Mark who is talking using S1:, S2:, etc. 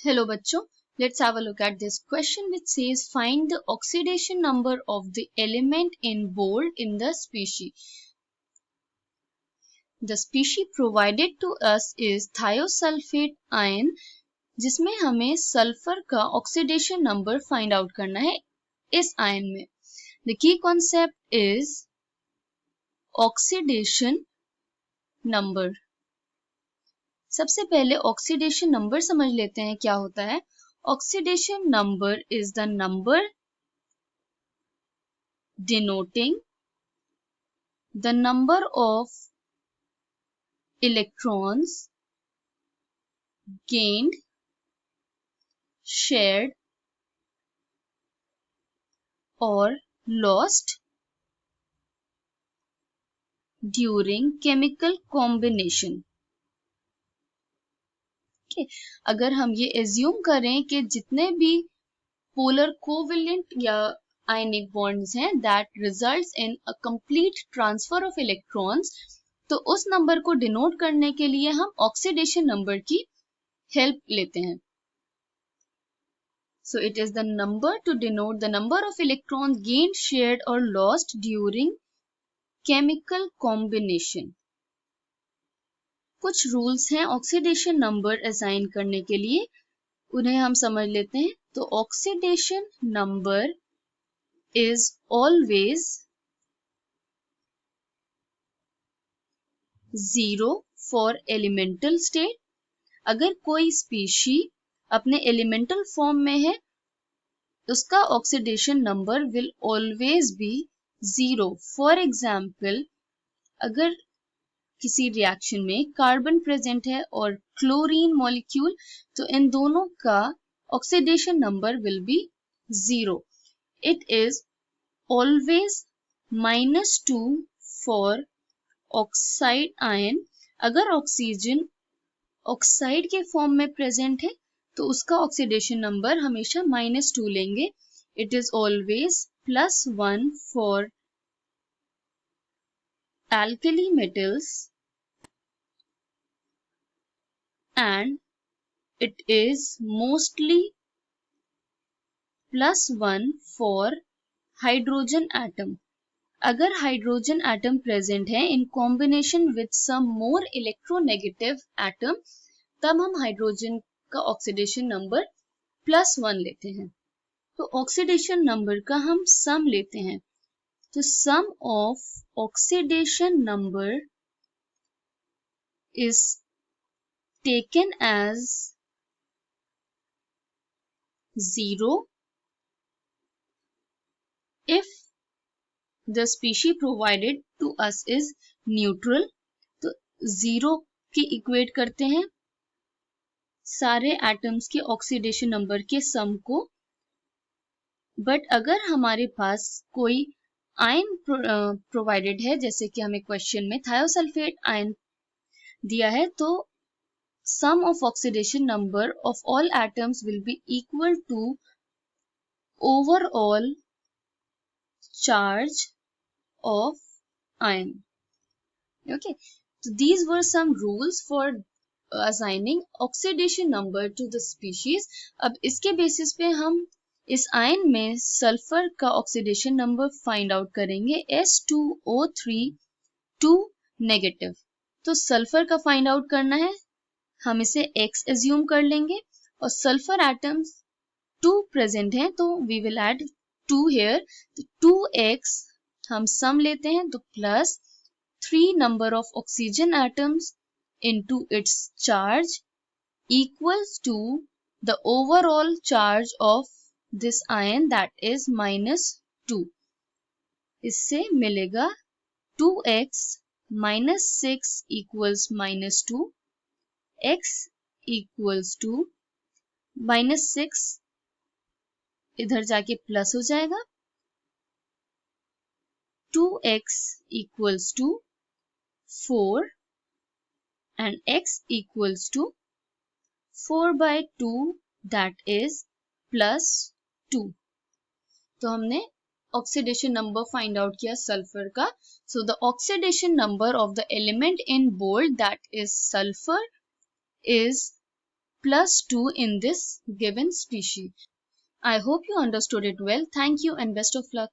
S1: Hello बच्चों, let's have a look at this question which says find the oxidation number of the element in bold in the species. The species provided to us is thiosulfate ion जिसमें हमें sulphur का oxidation number find out करना है इस ion में. The key concept is oxidation number. सबसे पहले oxidation number समझ लेते हैं क्या होता है. Oxidation number is the number denoting the number of electrons gained, shared or lost during chemical combination. अगर हम ये एज्यूम करें कि जितने भी पोलर कोवेलेंट या आयनिक बॉन्ड्स हैं that results in a complete transfer of electrons, तो उस नंबर को डिनोट करने के लिए हम ऑक्सीडेशन नंबर की हेल्प लेते हैं. So it is the number to denote the number of electrons gained, shared or lost during chemical combination. कुछ रूल्स हैं ऑक्सीडेशन नंबर असाइन करने के लिए, उन्हें हम समझ लेते हैं. तो oxidation number is always 0 for elemental state. अगर कोई स्पीशी अपने एलिमेंटल फॉर्म में है उसका oxidation number will always be 0. For example, अगर किसी रिएक्शन में कार्बन प्रेजेंट है और क्लोरीन मॉलिक्यूल, तो इन दोनों का oxidation number will be 0. It is always -2 for oxide ion. अगर ऑक्सीजन ऑक्साइड के फॉर्म में प्रेजेंट है तो उसका ऑक्सीडेशन नंबर हमेशा -2 लेंगे. It is always +1 for alkali metals and it is mostly +1 for hydrogen atom. अगर हाइड्रोजन एटम प्रेजेंट है in combination with some more electronegative atom, तब हम हाइड्रोजन का ऑक्सीडेशन नंबर +1 लेते हैं. तो ऑक्सीडेशन नंबर का हम सम लेते हैं. तो sum of oxidation number is taken as 0 if the species provided to us is neutral. तो 0 के इक्वेट करते हैं सारे एटम्स के ऑक्सीडेशन नंबर के सम को. बट अगर हमारे पास कोई आयन प्रोवाइडेड है, जैसे कि हमें क्वेश्चन में थायोसल्फेट आयन दिया है, तो sum of oxidation number of all atoms will be equal to overall charge of ion. Okay, so these were some rules for assigning oxidation number to the species. अब इसके basis पे हम इस ion में sulphur का oxidation number find out करेंगे. S2O3 2 negative. तो sulphur का फाइंड आउट करना है, हम इसे X एज्यूम कर लेंगे और सल्फर एटम्स 2 प्रेजेंट हैं तो वी विल ऐड 2 हियर. तो 2x हम सम लेते हैं तो plus 3 number of oxygen atoms into its charge equals to the overall charge of this ion that is -2. इससे मिलेगा 2x -6 equals -2. x equals to -6 इधर जाके प्लस हो जाएगा. 2x equals to 4 and x equals to 4/2 that is +2. तो हमने oxidation number find out किया sulphur का. So the oxidation number of the element in bold that is sulphur is plus 2 in this given species. I hope you understood it well. Thank you and best of luck.